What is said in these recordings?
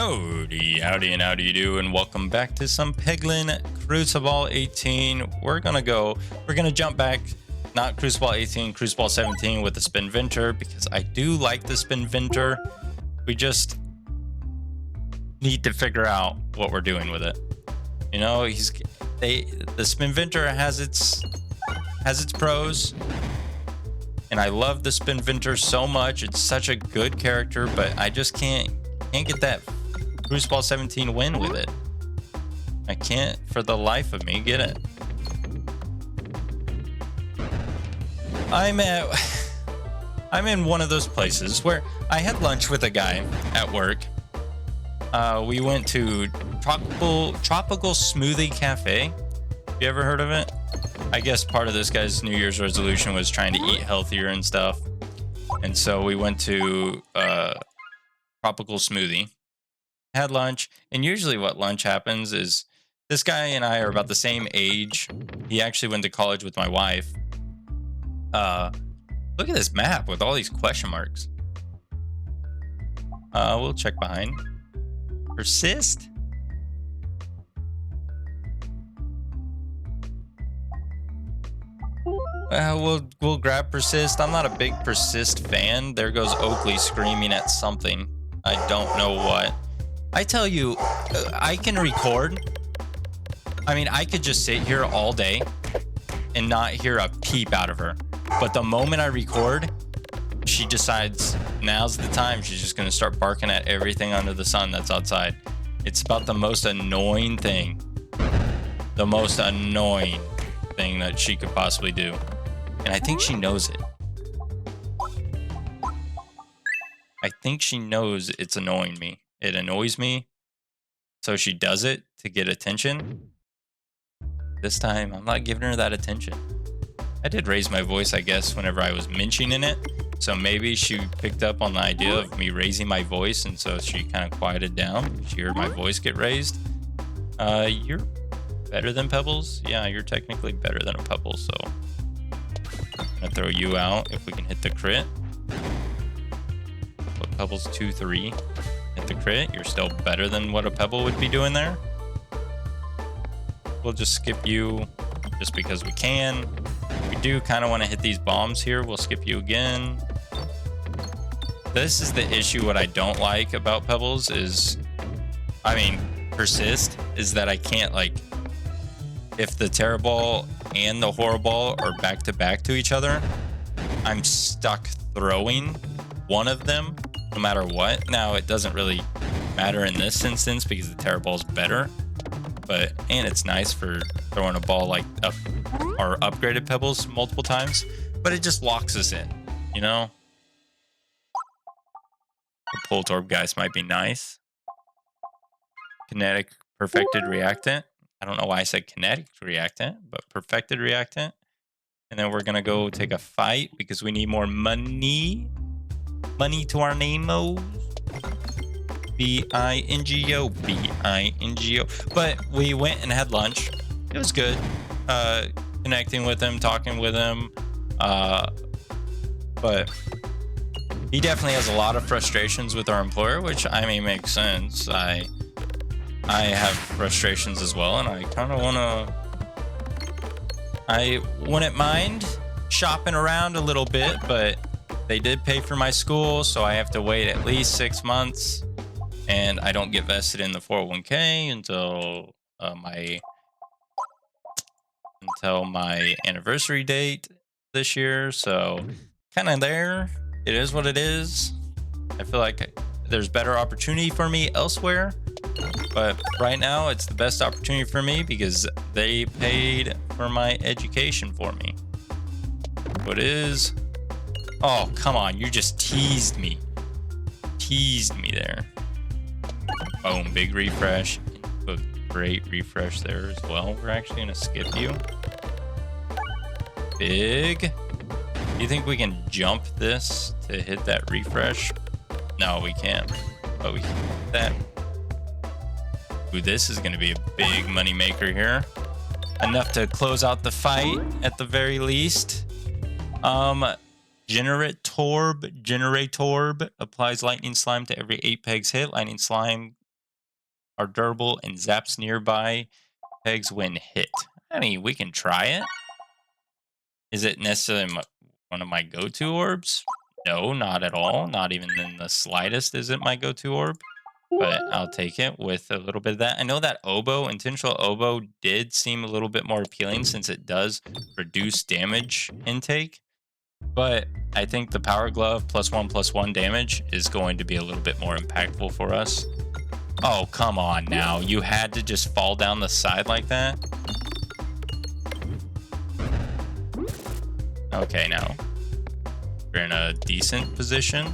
Howdy, howdy, and how do you do? And welcome back to some Peglin Crucible 18. We're gonna jump back, not Crucible 18, Crucible 17 with the Spinventor, because I do like the Spinventor. We just need to figure out what we're doing with it. You know, the Spinventor has its pros, and I love the Spinventor so much. It's such a good character, but I just can't get that Crucible 17 win with it. I can't for the life of me get it. I'm in one of those places where I had lunch with a guy at work. We went to Tropical Smoothie Cafe. You ever heard of it? I guess part of this guy's New Year's resolution was trying to eat healthier and stuff. And so we went to Tropical Smoothie, had lunch, and usually what lunch happens is this guy and I are about the same age. He actually went to college with my wife. Look at this map with all these question marks. We'll check behind. Persist? We'll grab persist. I'm not a big persist fan. There goes Oakley screaming at something. I don't know what. I tell you, I can record. I mean, I could just sit here all day and not hear a peep out of her. But the moment I record, she decides now's the time. She's just going to start barking at everything under the sun that's outside. It's about the most annoying thing. The most annoying thing that she could possibly do. And I think she knows it. I think she knows it's annoying me. It annoys me. So she does it to get attention. This time, I'm not giving her that attention. I did raise my voice, I guess, whenever I was mentioning it. So maybe she picked up on the idea of me raising my voice, and so she kind of quieted down. She heard my voice get raised. You're better than Pebbles? Yeah, you're technically better than a Pebble, so I'm gonna throw you out if we can hit the crit. What, Pebbles 2-3? Hit the crit. You're still better than what a Pebble would be doing there. We'll just skip you just because we can. We do kind of want to hit these bombs here. We'll skip you again. This is the issue. What I don't like about Pebbles is, persist, is that I can't, like, if the Terror Ball and the Horror Ball are back to back to each other, I'm stuck throwing one of them no matter what. Now, it doesn't really matter in this instance because the Terror Ball's better, and it's nice for throwing a ball like our upgraded Pebbles multiple times, but it just locks us in, you know? The Pult Orb guys might be nice. Kinetic Perfected Reactant. I don't know why I said kinetic reactant, but perfected reactant. And then we're going to go take a fight because we need more money. Money to our name-os. B-I-N-G-O. B-I-N-G-O. But we went and had lunch. It was good. Connecting with him, talking with him. But he definitely has a lot of frustrations with our employer, which, I mean, makes sense. I have frustrations as well, and I kind of I wouldn't mind shopping around a little bit, but they did pay for my school, so I have to wait at least 6 months, and I don't get vested in the 401k until my anniversary date this year, so kind of there. It is what it is. I feel like there's better opportunity for me elsewhere. But right now, it's the best opportunity for me because they paid for my education for me. What is? Oh, come on. You just teased me. Teased me there. Boom. Big refresh. A great refresh there as well. We're actually going to skip you. Big. Do you think we can jump this to hit that refresh? No, we can't. But we can hit that. Ooh, this is going to be a big money maker here. Enough to close out the fight at the very least. Generatorb applies lightning slime to every 8 pegs hit. Lightning slime are durable and zaps nearby pegs when hit. I mean, we can try it. Is it necessarily one of my go-to orbs? No, not at all. Not even in the slightest is it my go-to orb. But I'll take it with a little bit of that. I know that oboe, intentional oboe, did seem a little bit more appealing since it does reduce damage intake. But I think the power glove +1/+1 damage is going to be a little bit more impactful for us. Oh, come on now. You had to just fall down the side like that? Okay, now we're in a decent position.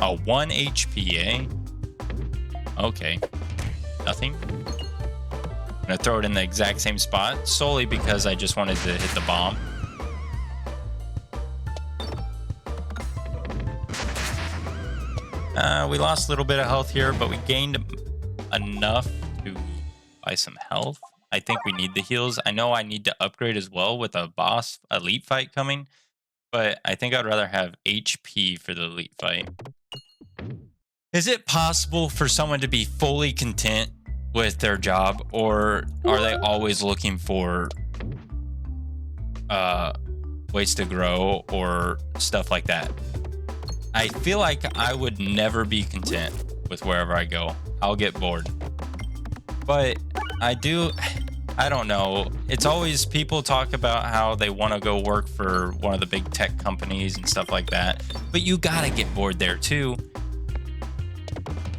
Oh, 1 HP, eh? Okay. Nothing. I'm gonna throw it in the exact same spot, solely because I just wanted to hit the bomb. We lost a little bit of health here, but we gained enough to buy some health. I think we need the heals. I know I need to upgrade as well with a boss elite fight coming, but I think I'd rather have HP for the elite fight. Is it possible for someone to be fully content with their job, or are they always looking for ways to grow or stuff like that? I feel like I would never be content with wherever I go. I'll get bored. But I don't know. It's always people talk about how they want to go work for one of the big tech companies and stuff like that. But you gotta get bored there too.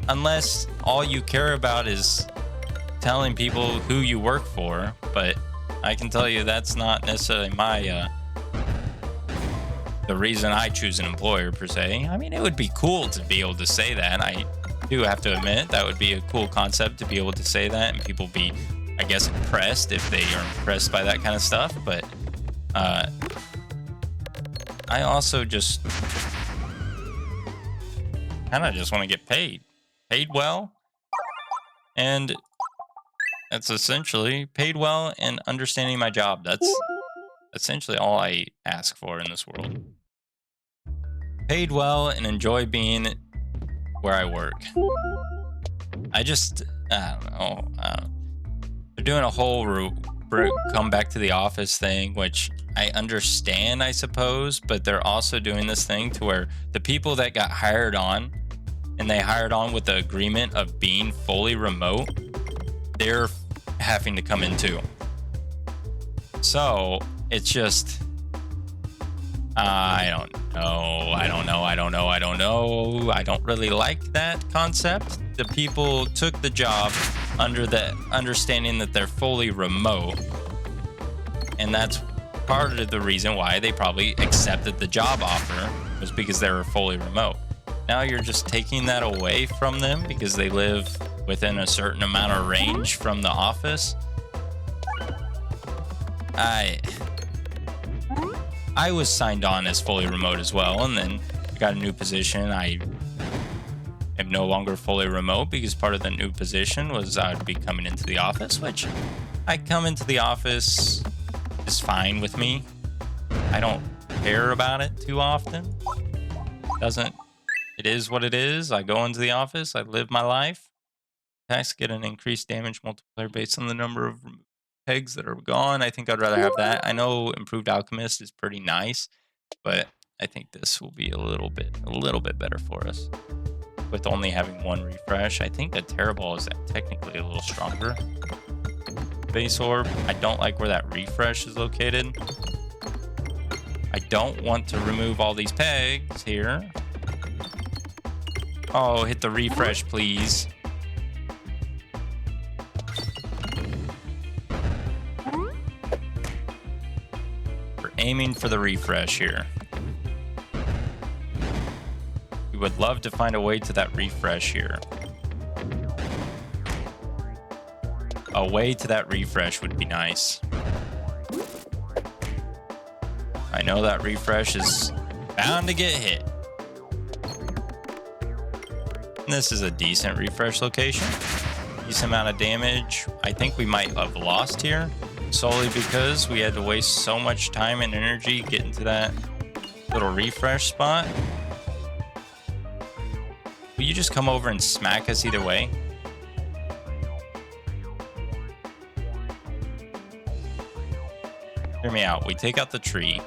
Unless all you care about is telling people who you work for. But I can tell you that's not necessarily my the reason I choose an employer per se. I mean, it would be cool to be able to say that. I do have to admit that would be a cool concept to be able to say that, and people be, I guess, impressed if they are impressed by that kind of stuff. But I also just kind of just want to get paid well, and that's essentially paid well and understanding my job. That's essentially all I ask for in this world. Paid well and enjoy being where I work. I don't know. They're doing a whole come back to the office thing, which I understand, I suppose, but they're also doing this thing to where the people that got hired on, and they hired on with the agreement of being fully remote, they're having to come in too. So it's just, I don't know. I don't really like that concept. The people took the job under the understanding that they're fully remote, and that's part of the reason why they probably accepted the job offer, was because they were fully remote. Now you're just taking that away from them because they live within a certain amount of range from the office. I was signed on as fully remote as well, and then I got a new position. I am no longer fully remote because part of the new position was I'd be coming into the office, which I come into the office is fine with me. I don't care about it too often. It is what it is. I go into the office, I live my life. Attacks get an increased damage multiplier based on the number of pegs that are gone. I think I'd rather have that. I know Improved Alchemist is pretty nice, but I think this will be a little bit better for us. With only having one refresh, I think that Terraball is technically a little stronger. Base Orb, I don't like where that refresh is located. I don't want to remove all these pegs here. Oh, hit the refresh, please. Aiming for the refresh here. We would love to find a way to that refresh here. A way to that refresh would be nice. I know that refresh is bound to get hit. And this is a decent refresh location. Decent amount of damage. I think we might have lost here, solely because we had to waste so much time and energy getting to that little refresh spot. We you just come over and smack us either way? Hear me out. We take out the tree.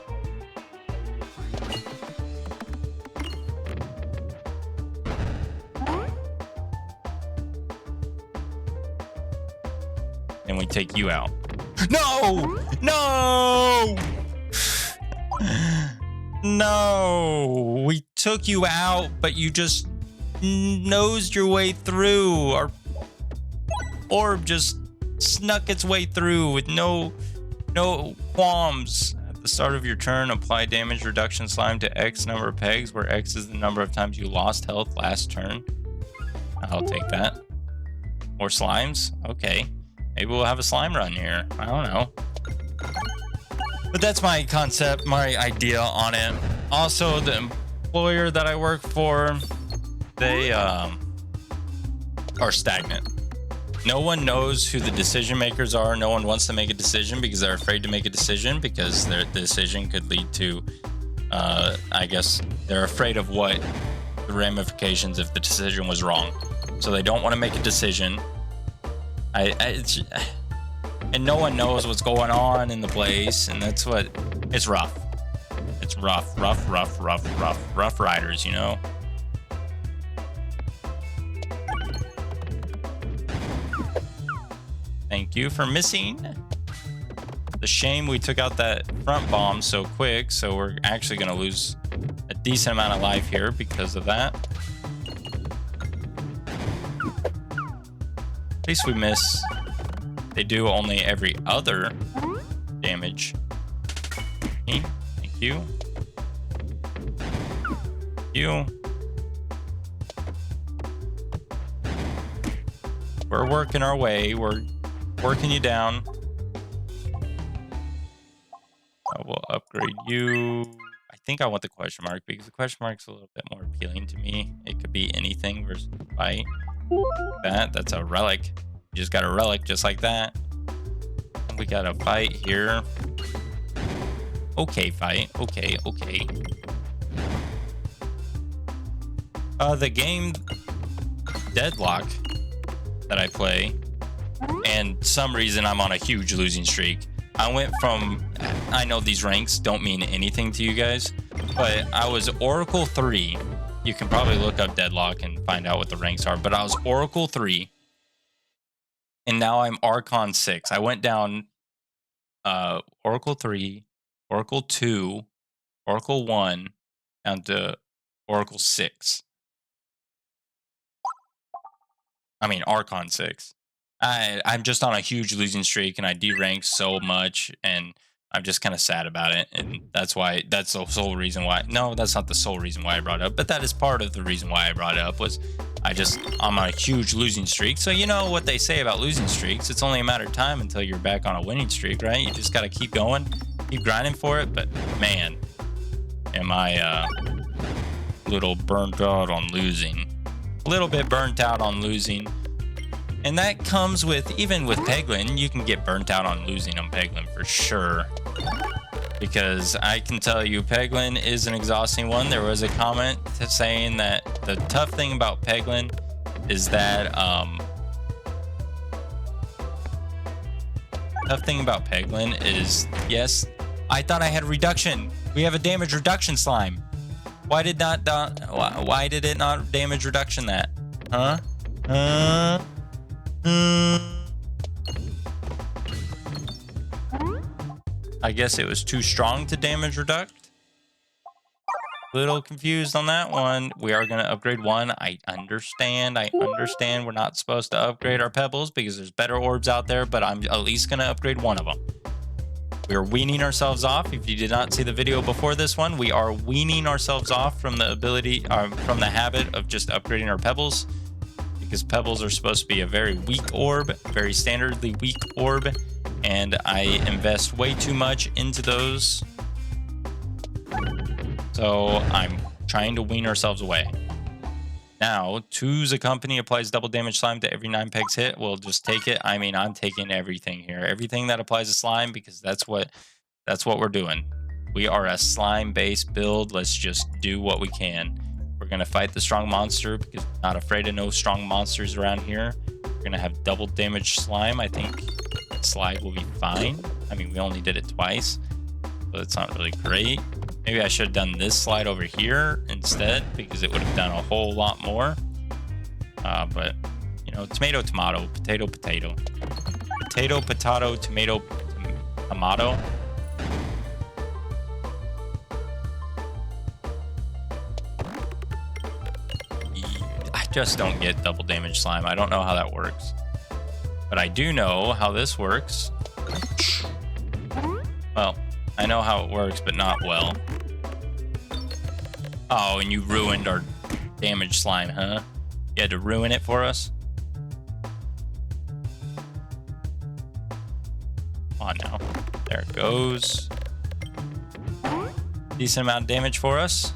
And we take you out. No! No! No! We took you out, but you just nosed your way through. Our orb just snuck its way through with no qualms. At the start of your turn, apply damage reduction slime to X number of pegs, where X is the number of times you lost health last turn. I'll take that. More slimes? Okay. Maybe we'll have a slime run here. I don't know. But that's my concept, my idea on it. Also, the employer that I work for, they are stagnant. No one knows who the decision makers are. No one wants to make a decision because they're afraid to make a decision because their decision could lead to, I guess, they're afraid of what the ramifications if the decision was wrong. So they don't want to make a decision. And no one knows what's going on in the place, and that's what, it's rough. It's rough riders, you know? Thank you for missing. The shame we took out that front bomb so quick, so we're actually going to lose a decent amount of life here because of that. At least we miss. They do only every other damage. Okay, thank you. Thank you. We're working our way. We're working you down. We'll upgrade you. I think I want the question mark because the question mark's a little bit more appealing to me. It could be anything versus fight. That's a relic. You just got a relic just like that. We got a fight here. Okay, fight. Okay. The game Deadlock that I play, and some reason I'm on a huge losing streak. I went from, I know these ranks don't mean anything to you guys, but I was Oracle 3. You can probably look up Deadlock and find out what the ranks are, but I was Oracle 3. And now I'm Archon 6. I went down Oracle 3, Oracle 2, Oracle 1, down to Oracle 6. I mean, Archon 6. I'm just on a huge losing streak, and I deranked so much, and I'm just kind of sad about it. And that's the sole reason why. No, that's not the sole reason why I brought it up, but that is part of the reason why I brought it up was I'm on a huge losing streak. So you know what they say about losing streaks. It's only a matter of time until you're back on a winning streak, right? You just got to keep going, keep grinding for it. But man, am I a little burnt out on losing. A little bit burnt out on losing. And that comes with, even with Peglin, you can get burnt out on losing on Peglin for sure. Because I can tell you, Peglin is an exhausting one. There was a comment saying that the tough thing about Peglin is that, yes, I thought I had reduction. We have a damage reduction slime. Why did it not damage reduction that? Huh? I guess it was too strong to damage reduct. Little confused on that one. We are going to upgrade one. I understand we're not supposed to upgrade our pebbles because there's better orbs out there, but I'm at least going to upgrade one of them. We are weaning ourselves off. If you did not see the video before this one, we are weaning ourselves off from the from the habit of just upgrading our pebbles, because pebbles are supposed to be a very weak orb, very standardly weak orb, and I invest way too much into those. So I'm trying to wean ourselves away. Now, Two's a company applies double damage slime to every 9 pegs hit. We'll just take it. I mean, I'm taking everything here. Everything that applies a slime, because that's what we're doing. We are a slime-based build. Let's just do what we can. We're gonna fight the strong monster because I'm not afraid of no strong monsters around here. We're gonna have double damage slime. I think slide will be fine. I mean, we only did it twice, so it's not really great. Maybe I should have done this slide over here instead because it would have done a whole lot more. But you know, tomato, tomato, potato, potato, potato, potato, tomato, tomato. I just don't get double damage slime. I don't know how that works, but I do know how this works. Well, I know how it works, but not well. Oh, and you ruined our damage slime, huh? You had to ruin it for us? Come on now. There it goes. Decent amount of damage for us.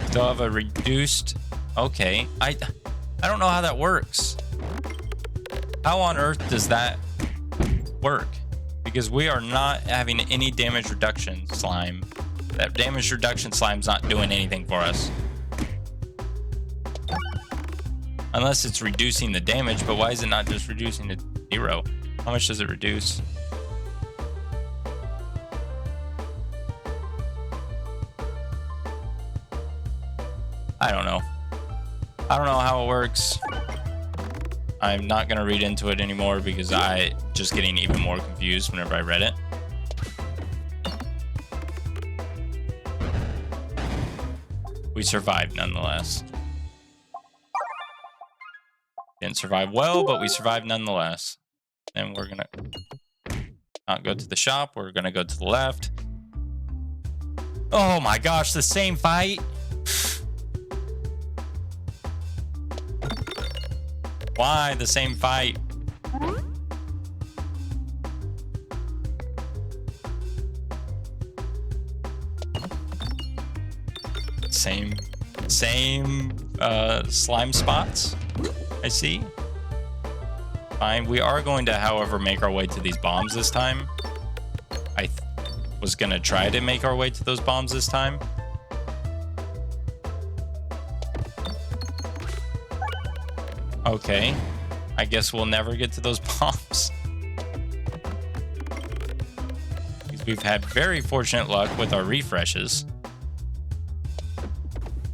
Still have a reduced... Okay. I don't know how that works. How on earth does that work? Because we are not having any damage reduction slime. That damage reduction slime's not doing anything for us. Unless it's reducing the damage, but why is it not just reducing to 0? How much does it reduce? I don't know. I don't know how it works. I'm not going to read into it anymore because I just getting even more confused whenever I read it. We survived nonetheless. Didn't survive well, but we survived nonetheless. And we're going to not go to the shop. We're going to go to the left. Oh my gosh, the same fight? Why the same fight? Same slime spots. I see. Fine. We are going to, however, make our way to these bombs this time. I was going to try to make our way to those bombs this time. Okay. I guess we'll never get to those bombs. Because we've had very fortunate luck with our refreshes.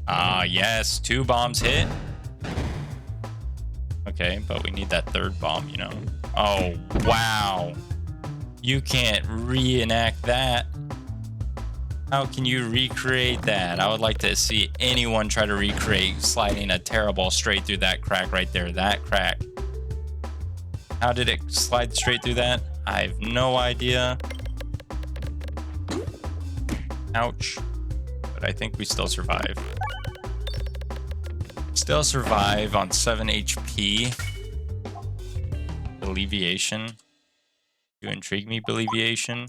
Ah, yes. 2 bombs hit. Okay, but we need that 3rd bomb, you know. Oh, wow. You can't reenact that. How can you recreate that? I would like to see anyone try to recreate sliding a terror ball straight through that crack right there. That crack. How did it slide straight through that? I have no idea. Ouch. But I think we still survive. Still survive on 7 HP. Alleviation. You intrigue me, Believiation.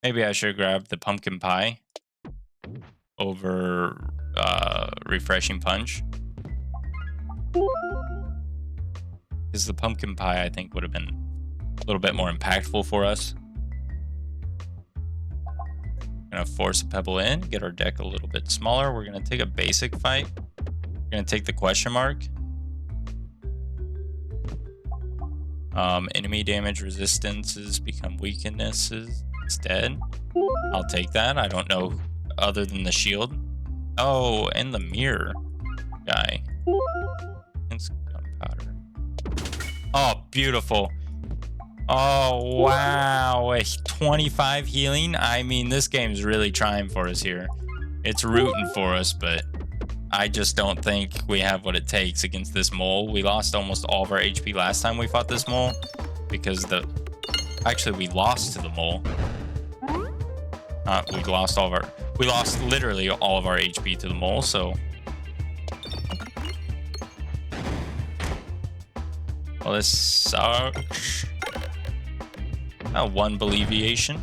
Maybe I should grab the pumpkin pie over refreshing punch. Because the pumpkin pie, I think, would have been a little bit more impactful for us. Gonna force a pebble in, get our deck a little bit smaller. We're gonna take a basic fight. We're gonna take the question mark. Enemy damage resistances become weaknesses instead. I'll take that. I don't know other than the shield. Oh, and the mirror guy. Instant gunpowder. Oh, beautiful. Oh, wow. A 25 healing. I mean, this game's really trying for us here. It's rooting for us, but I just don't think we have what it takes against this mole. We lost almost all of our HP last time we fought this mole because actually we lost to the mole. We lost literally all of our HP to the mole, so. Well, this sucks. 1 Believiation.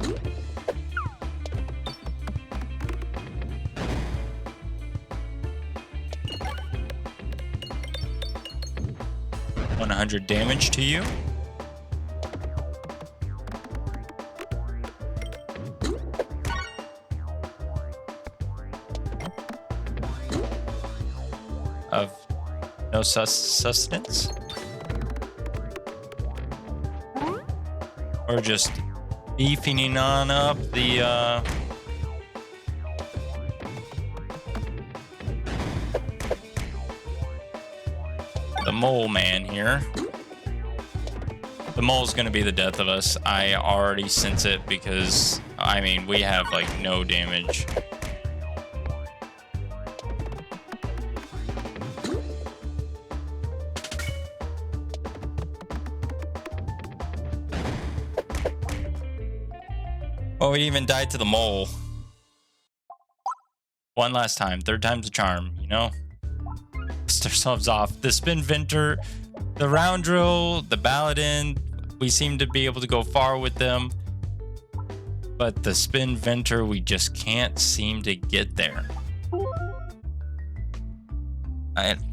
$100 damage to you. of no sustenance. Or just beefing on up the mole man here. The mole's gonna be the death of us. I already sense it because, I mean, we have like no damage. Oh, we even died to the mole. One last time. Third time's a charm, you know? Pissed ourselves off. The spin venter, the round drill, the paladin, we seem to be able to go far with them. But the spin venter, we just can't seem to get there.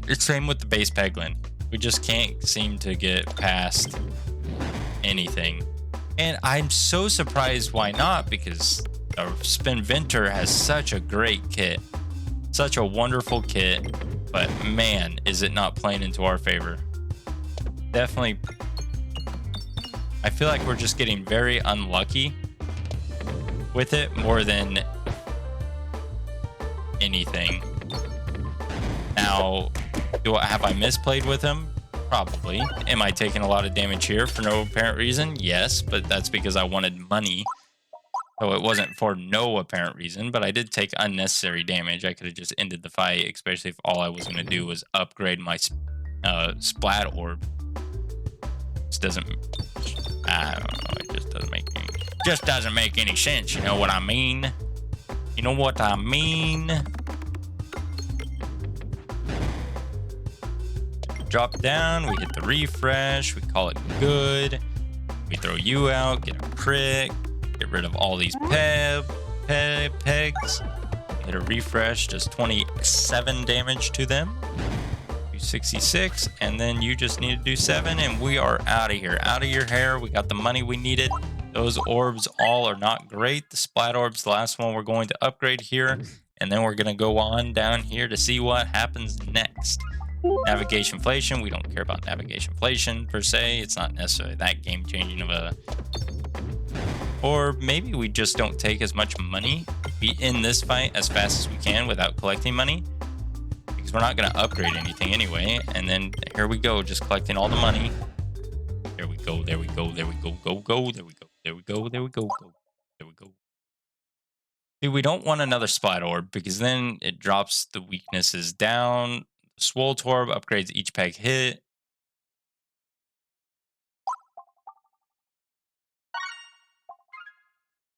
It's same with the base Peglin. We just can't seem to get past anything. And I'm so surprised why not, because the spin venter has such a great kit. Such a wonderful kit. But man, is it not playing into our favor. Definitely. I feel like we're just getting very unlucky with it more than anything. Now, have I misplayed with him? Probably. Am I taking a lot of damage here for no apparent reason? Yes, but that's because I wanted money. So it wasn't for no apparent reason, but I did take unnecessary damage. I could have just ended the fight, especially if all I was going to do was upgrade my splat orb. This doesn't... I don't know. It just doesn't make any sense. You know what I mean? You know what I mean? Drop down. We hit the refresh. We call it good. We throw you out. Get a prick. Get rid of all these pegs. Hit a refresh. Does 27 damage to them. 66, and then you just need to do 7, and we are out of here. Out of your hair. We got the money we needed. Those orbs all are not great. The splat orbs, the last one we're going to upgrade here, and then we're going to go on down here to see what happens next. Navigation inflation. We don't care about navigation inflation per se. It's not necessarily that game changing of a... Or maybe we just don't take as much money. Be in this fight as fast as we can without collecting money. We're not going to upgrade anything anyway. And then here we go, just collecting all the money. There we go, there we go, there we go, go, there we go, there we go, there we go, there we go. See, we don't want another splat orb because then it drops the weaknesses down. Swole Torb upgrades each peg hit.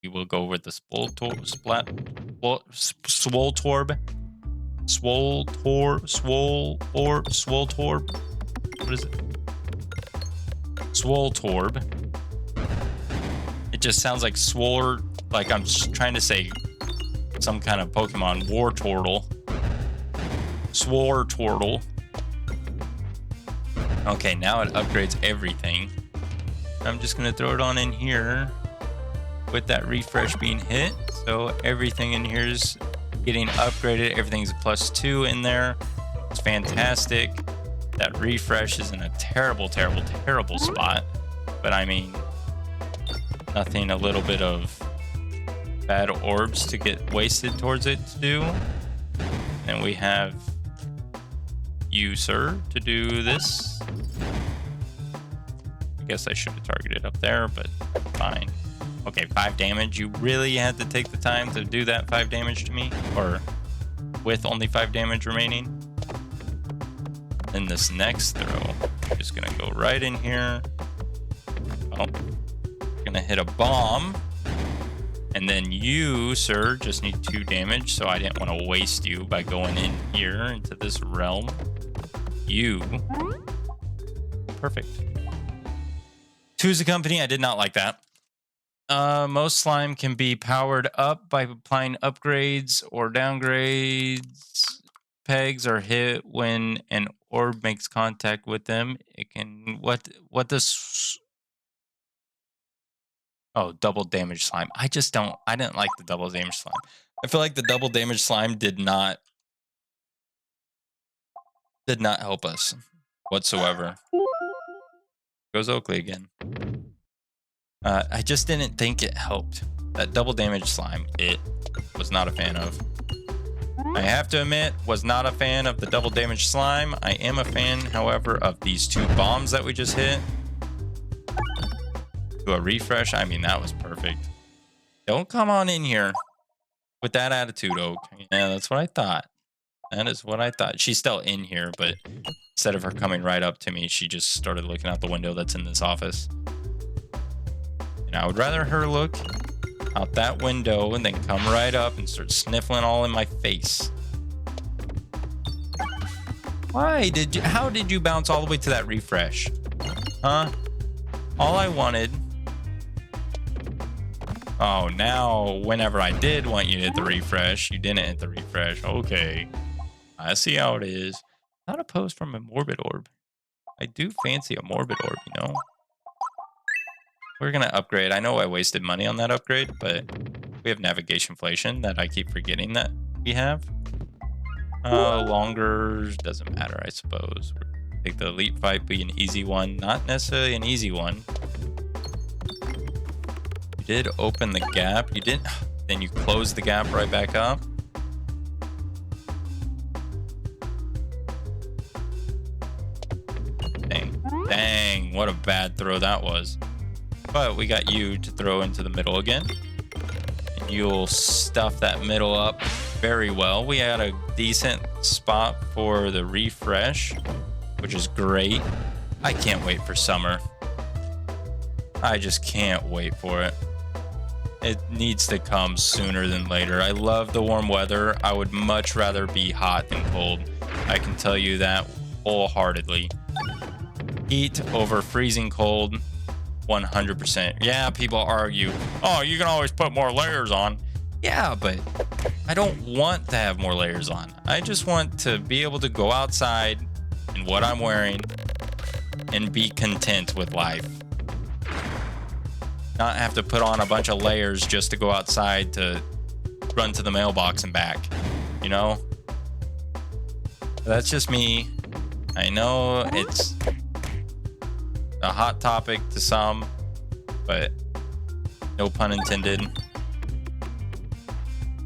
We will go with the Swole Torb. What is it? Swole Torb. It just sounds like swore, like I'm trying to say some kind of Pokemon. War Turtle. Swore Turtle. Okay, now it upgrades everything. I'm just gonna throw it on in here with that refresh being hit. So everything in here is getting upgraded. Everything's a +2 in there. It's fantastic. That refresh is in a terrible, terrible, terrible spot. But I mean, nothing a little bit of bad orbs to get wasted towards it to do. And we have you, sir, to do this. I guess I should have targeted up there, but fine. Okay, 5 damage. You really had to take the time to do that 5 damage to me? Or with only 5 damage remaining? Then this next throw, I'm just gonna go right in here. Oh, gonna hit a bomb. And then you, sir, just need 2 damage, so I didn't want to waste you by going in here into this realm. You. Perfect. 2's a company. I did not like that. Most slime can be powered up by applying upgrades or downgrades. Pegs are hit when an orb makes contact with them. It can... What does... Oh, double damage slime. I didn't like the double damage slime. I feel like the double damage slime did not Did not help us whatsoever. Goes Oakley again. I just didn't think it helped. That double damage slime, it was not a fan of. I have to admit, was not a fan of the double damage slime. I am a fan, however, of these 2 bombs that we just hit. To a refresh, I mean, that was perfect. Don't come on in here with that attitude, Oak. Yeah, that's what I thought. That is what I thought. She's still in here, but instead of her coming right up to me, she just started looking out the window that's in this office. And I would rather her look out that window and then come right up and start sniffling all in my face. How did you bounce all the way to that refresh? Huh? All I wanted. Oh, now whenever I did want you to hit the refresh, you didn't hit the refresh. Okay. I see how it is. Not opposed from a morbid orb. I do fancy a morbid orb, you know? We're going to upgrade. I know I wasted money on that upgrade, but we have navigation inflation that I keep forgetting that we have. Longer doesn't matter, I suppose. Take the elite fight, be an easy one. Not necessarily an easy one. You did open the gap. You didn't. Then you close the gap right back up. Dang, what a bad throw that was. But we got you to throw into the middle again. And you'll stuff that middle up very well. We had a decent spot for the refresh, which is great. I can't wait for summer. I just can't wait for it. It needs to come sooner than later. I love the warm weather. I would much rather be hot than cold. I can tell you that wholeheartedly. Heat over freezing cold, 100%. Yeah, people argue, oh, you can always put more layers on. Yeah, but I don't want to have more layers on. I just want to be able to go outside in what I'm wearing and be content with life. Not have to put on a bunch of layers just to go outside to run to the mailbox and back, you know? That's just me. I know it's a hot topic to some, but no pun intended.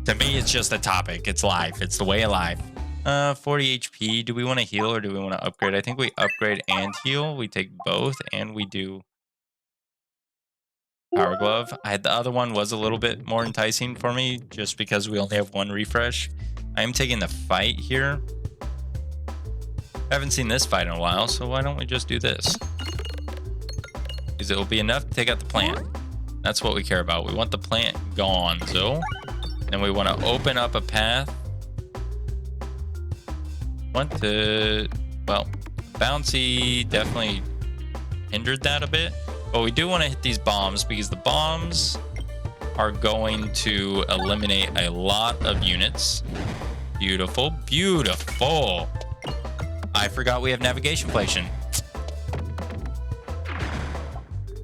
To me, it's just a topic. It's life. It's the way of life. 40 HP. Do we want to heal or do we want to upgrade? I think we upgrade and heal. We take both and we do Power Glove. The other one was a little bit more enticing for me just because we only have 1 refresh. I am taking the fight here. I haven't seen this fight in a while, so why don't we just do this? Because it will be enough to take out the plant. That's what we care about. We want the plant gone, so. Then we want to open up a path. Want to, well, bouncy definitely hindered that a bit. But we do want to hit these bombs because the bombs are going to eliminate a lot of units. Beautiful, beautiful. I forgot we have navigation inflation.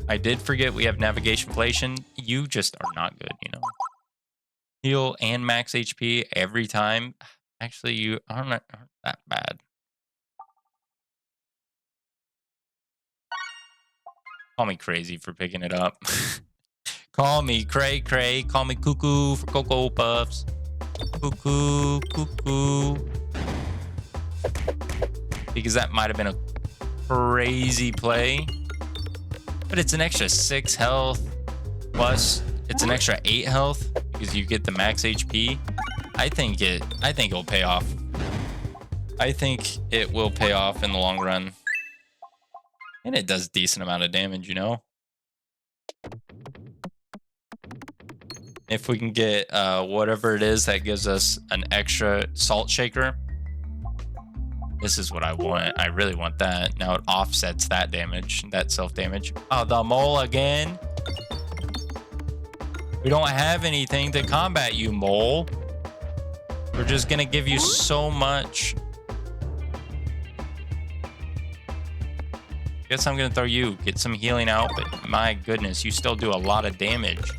I did forget we have navigation inflation. You just are not good, you know. Heal and max HP every time. Actually, you aren't that bad. Call me crazy for picking it up. Call me cray cray. Call me cuckoo for Cocoa Puffs. Cuckoo, cuckoo. Because that might have been a crazy play. But it's an extra 6 health. Plus, it's an extra 8 health because you get the max HP. I think it will pay off. I think it will pay off in the long run. And it does a decent amount of damage, you know? If we can get whatever it is that gives us an extra salt shaker. This is what I want. I really want that. Now it offsets that damage, that self-damage. Oh, the mole again. We don't have anything to combat you, mole. We're just gonna give you so much. Guess I'm gonna throw you. Get some healing out, but my goodness, you still do a lot of damage.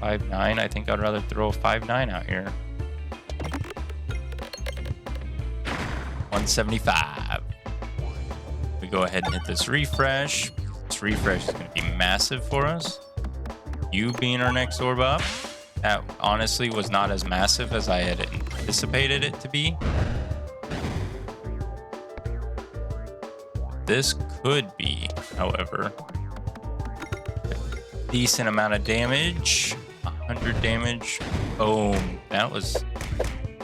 5-9. I think I'd rather throw a 5-9 out here. 175. We go ahead and hit this refresh. This refresh is going to be massive for us. You being our next orb up. That honestly was not as massive as I had anticipated it to be. This could be, however, a decent amount of damage. 100 damage. Boom. That was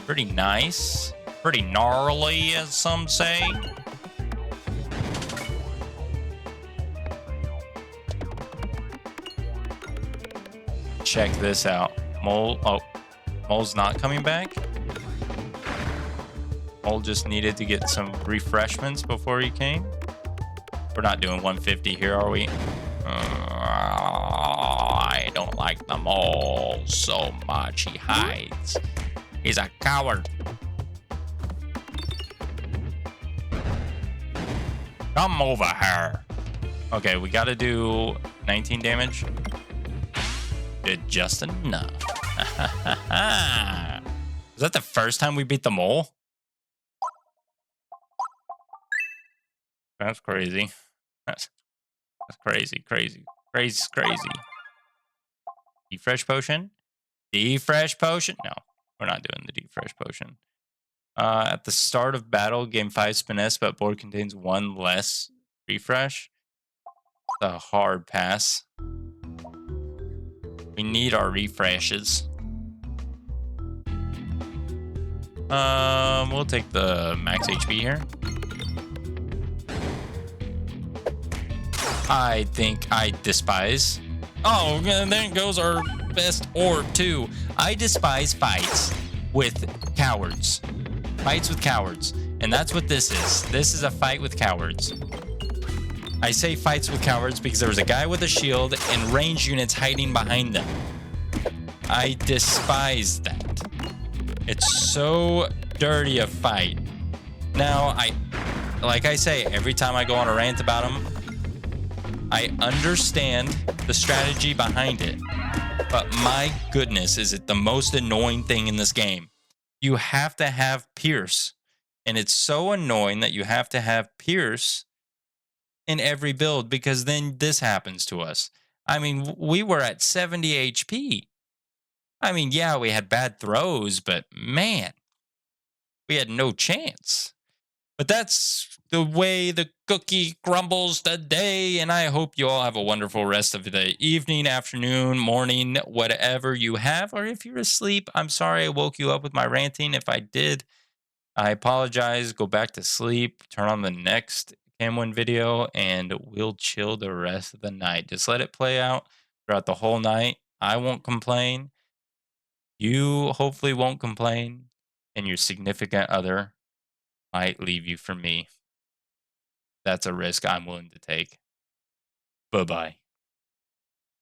pretty nice. Pretty gnarly, as some say. Check this out. Mole. Oh, Mole's not coming back. Mole just needed to get some refreshments before he came. We're not doing 150 here, are we? I don't like the Mole so much. He hides. He's a coward. Come over here. Okay, we gotta do 19 damage. Did just enough. Is that the first time we beat the Mole? That's crazy. That's crazy. Crazy. Defresh potion? Defresh potion? No, we're not doing the defresh potion. At the start of battle, gain 5 finesse, but board contains 1 less refresh. A hard pass. We need our refreshes. We'll take the max HP here. I think I despise. Oh, and there goes our best orb too. I despise fights with cowards. Fights with cowards. And that's what this is. This is a fight with cowards. I say fights with cowards because there was a guy with a shield and range units hiding behind them. I despise that. It's so dirty a fight. Now, like I say, every time I go on a rant about them, I understand the strategy behind it. But my goodness, is it the most annoying thing in this game? You have to have Pierce. And it's so annoying that you have to have Pierce in every build because then this happens to us. I mean, we were at 70 HP. I mean, yeah, we had bad throws, but man, we had no chance. But that's the way the cookie crumbles today, and I hope you all have a wonderful rest of the evening, afternoon, morning, whatever you have. Or if you're asleep, I'm sorry I woke you up with my ranting. If I did, I apologize. Go back to sleep, turn on the next Cam1 video, and we'll chill the rest of the night. Just let it play out throughout the whole night. I won't complain. You hopefully won't complain, and your significant other might leave you for me. That's a risk I'm willing to take. Bye-bye.